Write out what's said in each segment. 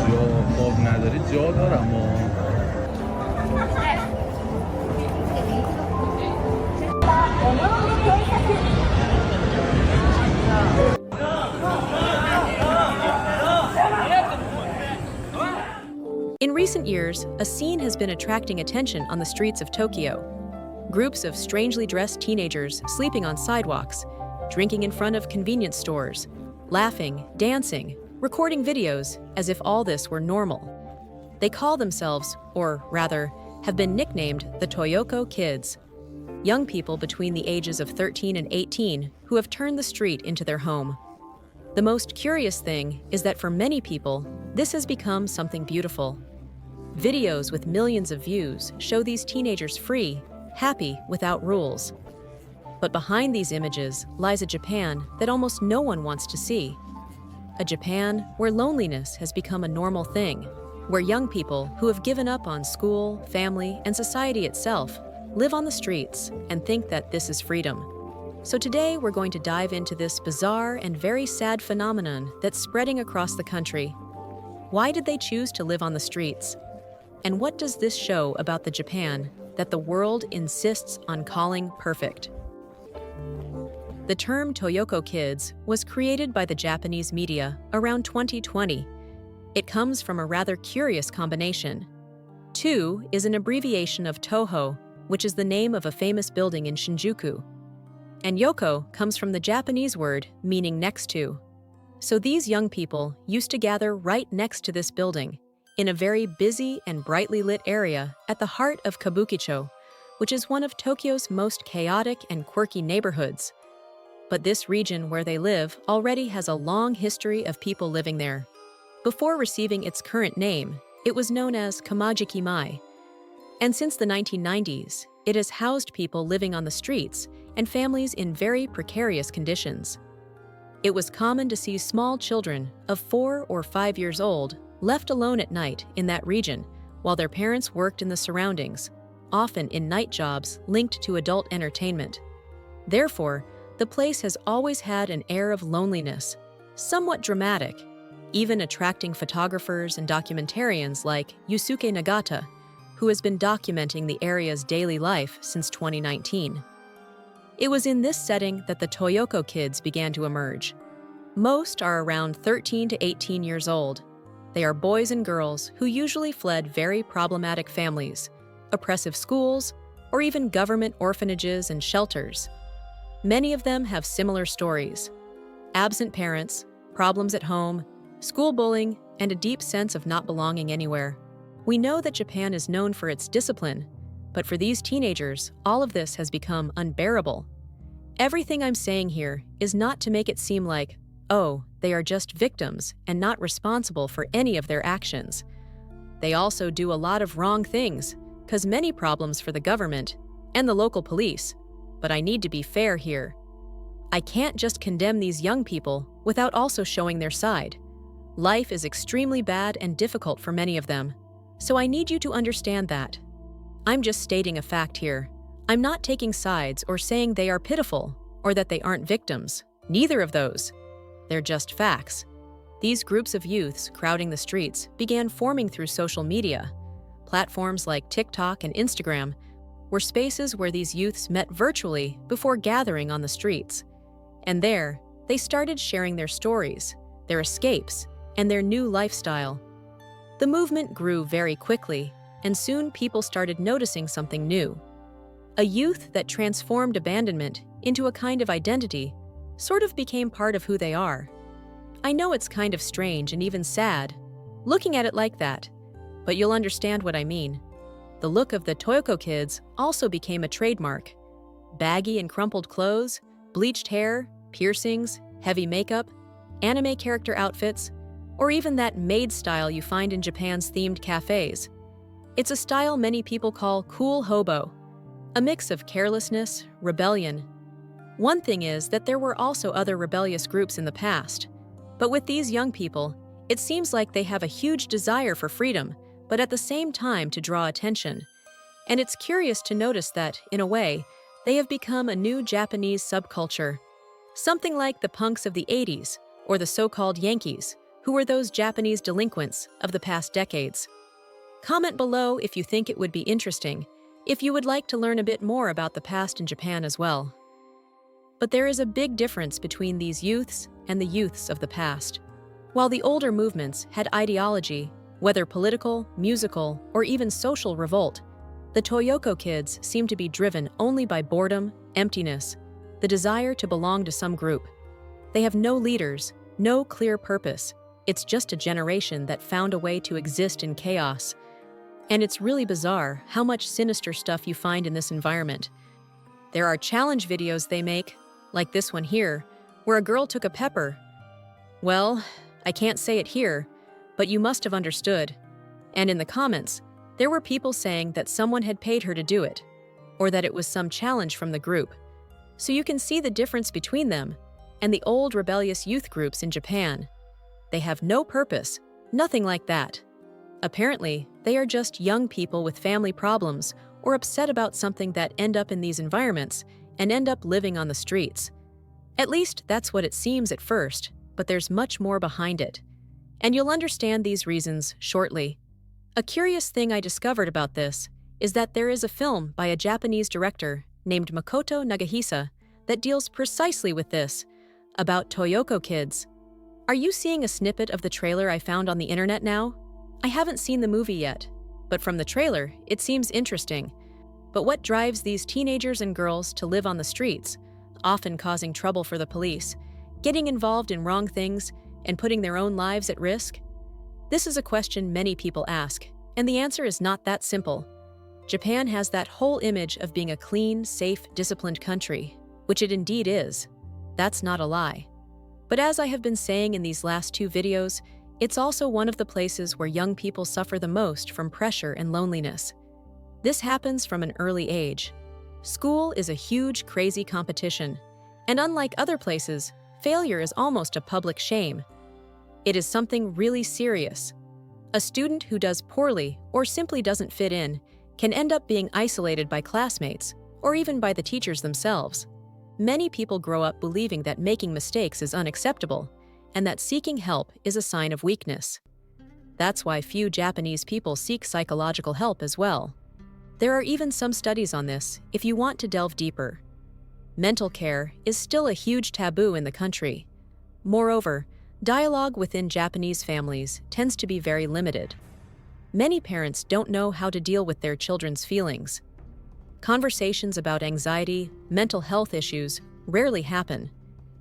خب نداری جا دارم In recent years, a scene has been attracting attention on the streets of Tokyo. Groups of strangely dressed teenagers sleeping on sidewalks, drinking in front of convenience stores, laughing, dancing, recording videos as if all this were normal. They call themselves, or rather, have been nicknamed the Toyoko Kids. Young people between the ages of 13 and 18 who have turned the street into their home. The most curious thing is that for many people, this has become something beautiful. Videos with millions of views show these teenagers free, happy, without rules. But behind these images lies a Japan that almost no one wants to see. A Japan where loneliness has become a normal thing, where young people who have given up on school, family, and society itself live on the streets and think that this is freedom. So today we're going to dive into this bizarre and very sad phenomenon that's spreading across the country. Why did they choose to live on the streets? And what does this show about the Japan that the world insists on calling perfect? The term Toyoko Kids was created by the Japanese media around 2020. It comes from a rather curious combination. To is an abbreviation of Toho, which is the name of a famous building in Shinjuku. And Yoko comes from the Japanese word meaning next to. So these young people used to gather right next to this building, in a very busy and brightly lit area at the heart of Kabukicho, which is one of Tokyo's most chaotic and quirky neighborhoods. But this region where they live already has a long history of people living there. Before receiving its current name, it was known as Kamajiki-mai. And since the 1990s, it has housed people living on the streets and families in very precarious conditions. It was common to see small children of 4 or 5 years old left alone at night in that region while their parents worked in the surroundings, often in night jobs linked to adult entertainment. Therefore, the place has always had an air of loneliness, somewhat dramatic, even attracting photographers and documentarians like Yusuke Nagata, who has been documenting the area's daily life since 2019. It was in this setting that the Toyoko Kids began to emerge. Most are around 13 to 18 years old. They are boys and girls who usually fled very problematic families, oppressive schools, or even government orphanages and shelters. Many of them have similar stories: absent parents, problems at home, school bullying, and a deep sense of not belonging anywhere. We know that Japan is known for its discipline, but for these teenagers, all of this has become unbearable. Everything I'm saying here is not to make it seem like, oh, they are just victims and not responsible for any of their actions. They also do a lot of wrong things, cause many problems for the government and the local police. But I need to be fair here. I can't just condemn these young people without also showing their side. Life is extremely bad and difficult for many of them, so I need you to understand that. I'm just stating a fact here. I'm not taking sides or saying they are pitiful or that they aren't victims. Neither of those. They're just facts. These groups of youths crowding the streets began forming through social media. Platforms like TikTok and Instagram were spaces where these youths met virtually before gathering on the streets. And there, they started sharing their stories, their escapes, and their new lifestyle. The movement grew very quickly, and soon people started noticing something new. A youth that transformed abandonment into a kind of identity sort of became part of who they are. I know it's kind of strange and even sad, looking at it like that, but you'll understand what I mean. The look of the Toyoko Kids also became a trademark. Baggy and crumpled clothes, bleached hair, piercings, heavy makeup, anime character outfits, or even that maid style you find in Japan's themed cafes. It's a style many people call cool hobo, a mix of carelessness, rebellion. One thing is that there were also other rebellious groups in the past, but with these young people, it seems like they have a huge desire for freedom, but at the same time to draw attention. And it's curious to notice that, in a way, they have become a new Japanese subculture, something like the punks of the 80s or the so-called Yankees, Who were those Japanese delinquents of the past decades? Comment below if you think it would be interesting, if you would like to learn a bit more about the past in Japan as well. But there is a big difference between these youths and the youths of the past. While the older movements had ideology, whether political, musical, or even social revolt, the Toyoko Kids seem to be driven only by boredom, emptiness, the desire to belong to some group. They have no leaders, no clear purpose. It's just a generation that found a way to exist in chaos. And it's really bizarre how much sinister stuff you find in this environment. There are challenge videos they make, like this one here, where a girl took a pepper. Well, I can't say it here, but you must have understood. And in the comments, there were people saying that someone had paid her to do it, or that it was some challenge from the group. So you can see the difference between them and the old rebellious youth groups in Japan. They have no purpose, nothing like that. Apparently, they are just young people with family problems or upset about something that end up in these environments and end up living on the streets. At least that's what it seems at first, but there's much more behind it. And you'll understand these reasons shortly. A curious thing I discovered about this is that there is a film by a Japanese director named Makoto Nagahisa that deals precisely with this, about Toyoko Kids. Are you seeing a snippet of the trailer I found on the internet now? I haven't seen the movie yet, but from the trailer, it seems interesting. But what drives these teenagers and girls to live on the streets, often causing trouble for the police, getting involved in wrong things, and putting their own lives at risk? This is a question many people ask, and the answer is not that simple. Japan has that whole image of being a clean, safe, disciplined country, which it indeed is. That's not a lie. But as I have been saying in these last two videos, it's also one of the places where young people suffer the most from pressure and loneliness. This happens from an early age. School is a huge, crazy competition, and unlike other places, failure is almost a public shame. It is something really serious. A student who does poorly or simply doesn't fit in can end up being isolated by classmates or even by the teachers themselves. Many people grow up believing that making mistakes is unacceptable and that seeking help is a sign of weakness. That's why few Japanese people seek psychological help as well. There are even some studies on this if you want to delve deeper. Mental care is still a huge taboo in the country. Moreover, dialogue within Japanese families tends to be very limited. Many parents don't know how to deal with their children's feelings. Conversations about anxiety, mental health issues rarely happen,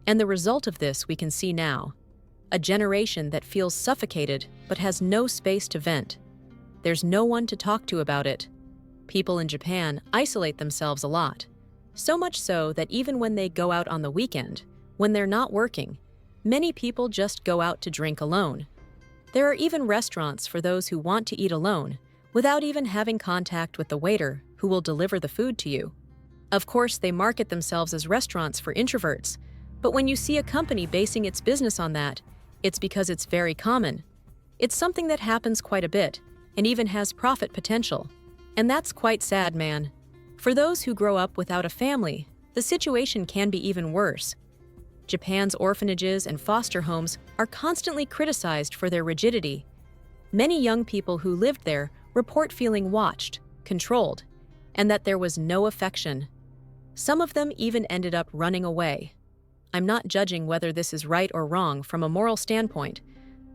and the result of this we can see now. A generation that feels suffocated but has no space to vent. There's no one to talk to about it. People in Japan isolate themselves a lot, so much so that even when they go out on the weekend, when they're not working, many people just go out to drink alone. There are even restaurants for those who want to eat alone, without even having contact with the waiter who will deliver the food to you. Of course, they market themselves as restaurants for introverts, but when you see a company basing its business on that, it's because it's very common. It's something that happens quite a bit, and even has profit potential. And that's quite sad, man. For those who grow up without a family, the situation can be even worse. Japan's orphanages and foster homes are constantly criticized for their rigidity. Many young people who lived there report feeling watched, controlled, and that there was no affection. Some of them even ended up running away. I'm not judging whether this is right or wrong from a moral standpoint,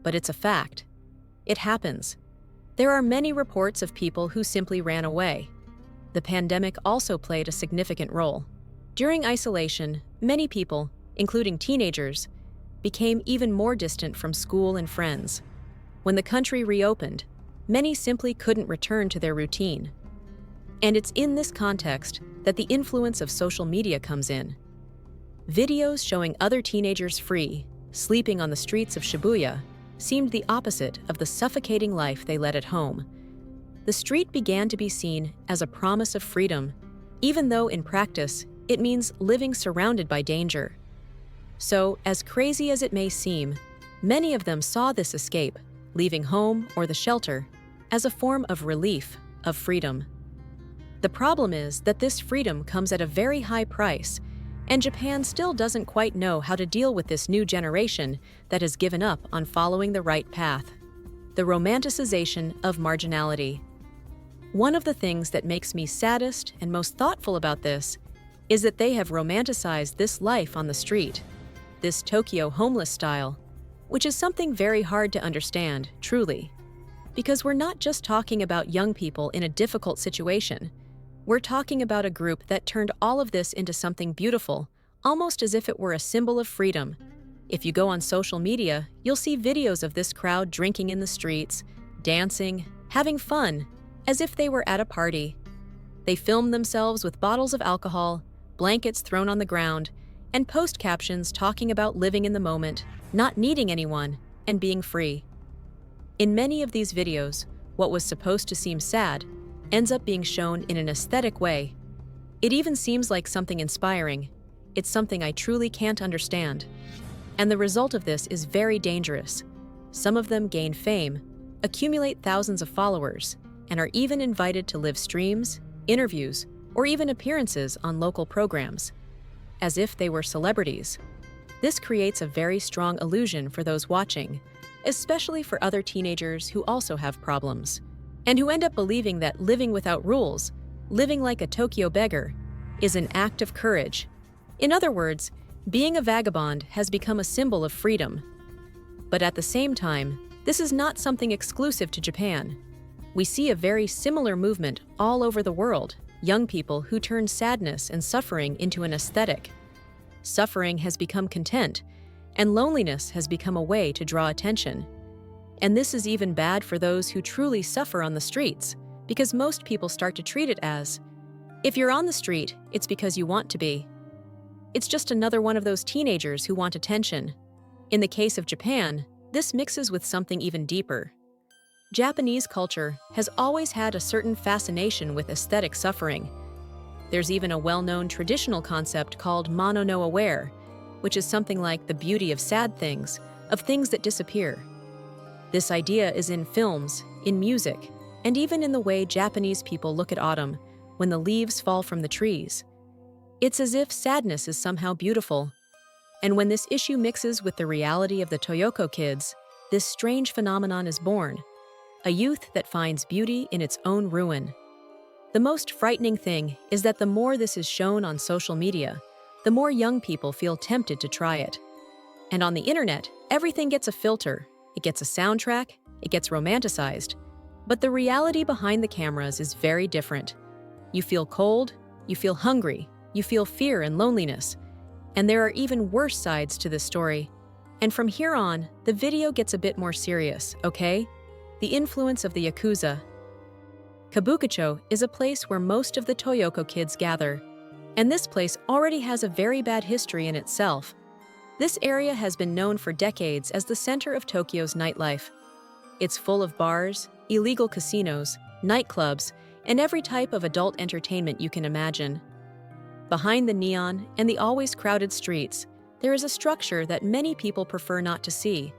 but it's a fact. It happens. There are many reports of people who simply ran away. The pandemic also played a significant role. During isolation, many people, including teenagers, became even more distant from school and friends. When the country reopened, many simply couldn't return to their routine. And it's in this context that the influence of social media comes in. Videos showing other teenagers free, sleeping on the streets of Shibuya, seemed the opposite of the suffocating life they led at home. The street began to be seen as a promise of freedom, even though in practice it means living surrounded by danger. So, as crazy as it may seem, many of them saw this escape, leaving home or the shelter, as a form of relief, of freedom. The problem is that this freedom comes at a very high price, And Japan still doesn't quite know how to deal with this new generation that has given up on following the right path. The romanticization of marginality. One of the things that makes me saddest and most thoughtful about this is that they have romanticized this life on the street, this Tokyo homeless style, which is something very hard to understand, truly. Because we're not just talking about young people in a difficult situation. We're talking about a group that turned all of this into something beautiful, almost as if it were a symbol of freedom. If you go on social media, you'll see videos of this crowd drinking in the streets, dancing, having fun, as if they were at a party. They film themselves with bottles of alcohol, blankets thrown on the ground, and post captions talking about living in the moment, not needing anyone, and being free. In many of these videos, what was supposed to seem sad ends up being shown in an aesthetic way. It even seems like something inspiring. It's something I truly can't understand. And the result of this is very dangerous. Some of them gain fame, accumulate thousands of followers, and are even invited to live streams, interviews, or even appearances on local programs, as if they were celebrities. This creates a very strong illusion for those watching, especially for other teenagers who also have problems, and who end up believing that living without rules, living like a Tokyo beggar, is an act of courage. In other words, being a vagabond has become a symbol of freedom. But at the same time, this is not something exclusive to Japan. We see a very similar movement all over the world, young people who turn sadness and suffering into an aesthetic. Suffering has become content, and loneliness has become a way to draw attention. And this is even bad for those who truly suffer on the streets, because most people start to treat it as, if you're on the street, it's because you want to be. It's just another one of those teenagers who want attention. In the case of Japan, this mixes with something even deeper. Japanese culture has always had a certain fascination with aesthetic suffering. There's even a well-known traditional concept called mono no aware, which is something like the beauty of sad things, of things that disappear. This idea is in films, in music, and even in the way Japanese people look at autumn, when the leaves fall from the trees. It's as if sadness is somehow beautiful. And when this issue mixes with the reality of the Toyoko Kids, this strange phenomenon is born, a youth that finds beauty in its own ruin. The most frightening thing is that the more this is shown on social media, the more young people feel tempted to try it. And on the internet, everything gets a filter. It gets a soundtrack, it gets romanticized. But the reality behind the cameras is very different. You feel cold, you feel hungry, you feel fear and loneliness. And there are even worse sides to this story. And from here on, the video gets a bit more serious, okay? The influence of the Yakuza. Kabukicho is a place where most of the Toyoko kids gather. And this place already has a very bad history in itself. This area has been known for decades as the center of Tokyo's nightlife. It's full of bars, illegal casinos, nightclubs, and every type of adult entertainment you can imagine. Behind the neon and the always crowded streets, there is a structure that many people prefer not to see.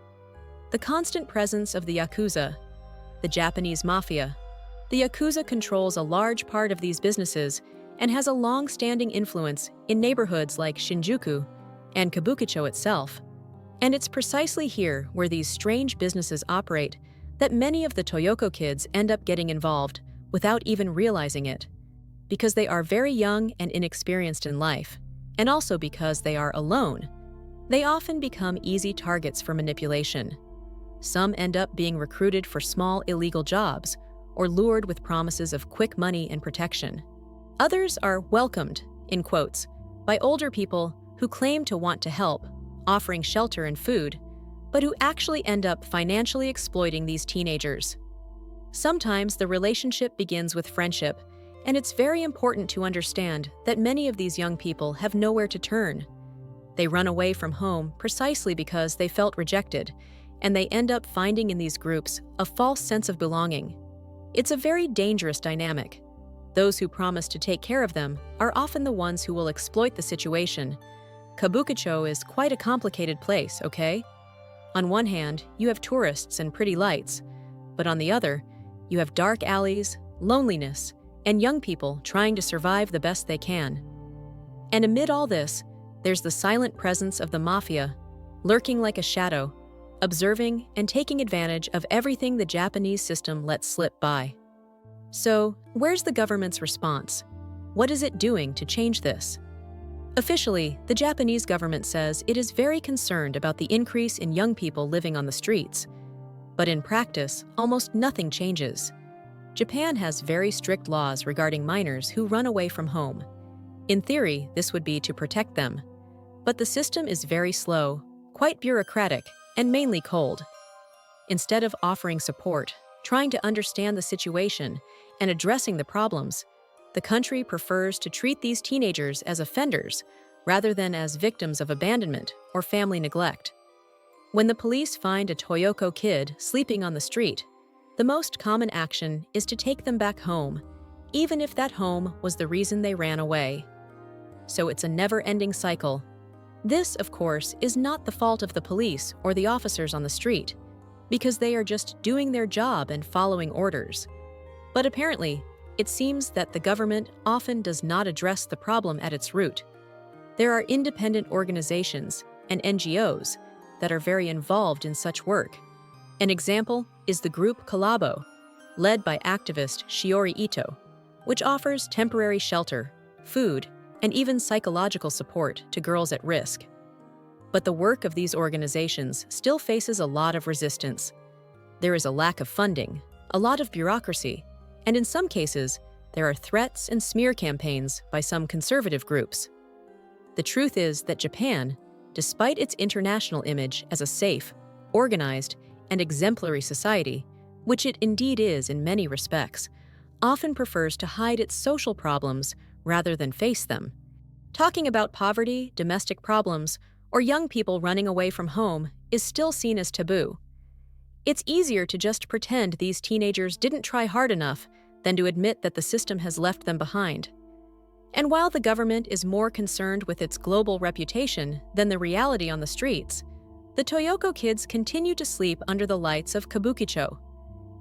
The constant presence of the Yakuza, the Japanese mafia. The Yakuza controls a large part of these businesses and has a long-standing influence in neighborhoods like Shinjuku and Kabukicho itself. And it's precisely here where these strange businesses operate that many of the Toyoko kids end up getting involved without even realizing it, because they are very young and inexperienced in life, and also because they are alone. They often become easy targets for manipulation. Some end up being recruited for small illegal jobs or lured with promises of quick money and protection. Others are welcomed, in quotes, by older people who claim to want to help, offering shelter and food, but who actually end up financially exploiting these teenagers. Sometimes the relationship begins with friendship, and it's very important to understand that many of these young people have nowhere to turn. They run away from home precisely because they felt rejected, and they end up finding in these groups a false sense of belonging. It's a very dangerous dynamic. Those who promise to take care of them are often the ones who will exploit the situation. Kabukicho is quite a complicated place, okay? On one hand, you have tourists and pretty lights, but on the other, you have dark alleys, loneliness, and young people trying to survive the best they can. And amid all this, There's the silent presence of the mafia, lurking like a shadow, observing and taking advantage of everything the Japanese system lets slip by. So, where's the government's response? What is it doing to change this? Officially, the Japanese government says it is very concerned about the increase in young people living on the streets. But in practice, almost nothing changes. Japan has very strict laws regarding minors who run away from home. In theory, this would be to protect them. But the system is very slow, quite bureaucratic, and mainly cold. Instead of offering support, trying to understand the situation, and addressing the problems, the country prefers to treat these teenagers as offenders rather than as victims of abandonment or family neglect. When the police find a Toyoko kid sleeping on the street, the most common action is to take them back home, even if that home was the reason they ran away. So it's a never-ending cycle. This, of course, is not the fault of the police or the officers on the street, because they are just doing their job and following orders. But apparently, it seems that the government often does not address the problem at its root. There are independent organizations and NGOs that are very involved in such work. An example is the group Collabo, led by activist Shiori Ito, which offers temporary shelter, food, and even psychological support to girls at risk. But the work of these organizations still faces a lot of resistance. There is a lack of funding, a lot of bureaucracy, and in some cases, there are threats and smear campaigns by some conservative groups. The truth is that Japan, despite its international image as a safe, organized, and exemplary society, which it indeed is in many respects, often prefers to hide its social problems rather than face them. Talking about poverty, domestic problems, or young people running away from home is still seen as taboo. It's easier to just pretend these teenagers didn't try hard enough than to admit that the system has left them behind. And while the government is more concerned with its global reputation than the reality on the streets, the Toyoko kids continue to sleep under the lights of Kabukicho.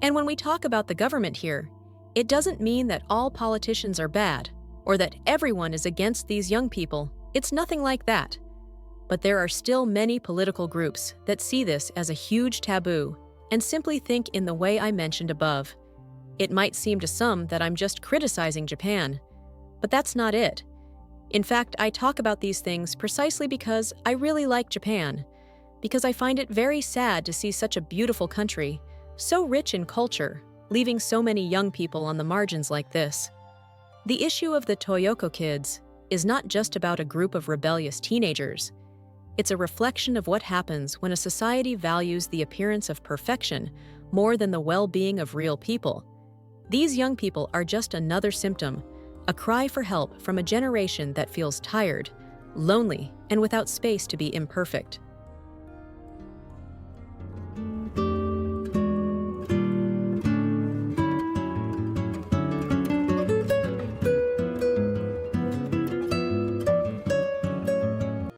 And when we talk about the government here, it doesn't mean that all politicians are bad or that everyone is against these young people. It's nothing like that. But there are still many political groups that see this as a huge taboo and simply think in the way I mentioned above. It might seem to some that I'm just criticizing Japan, but that's not it. In fact, I talk about these things precisely because I really like Japan, because I find it very sad to see such a beautiful country, so rich in culture, leaving so many young people on the margins like this. The issue of the Toyoko kids is not just about a group of rebellious teenagers. It's a reflection of what happens when a society values the appearance of perfection more than the well-being of real people. These young people are just another symptom, a cry for help from a generation that feels tired, lonely, and without space to be imperfect.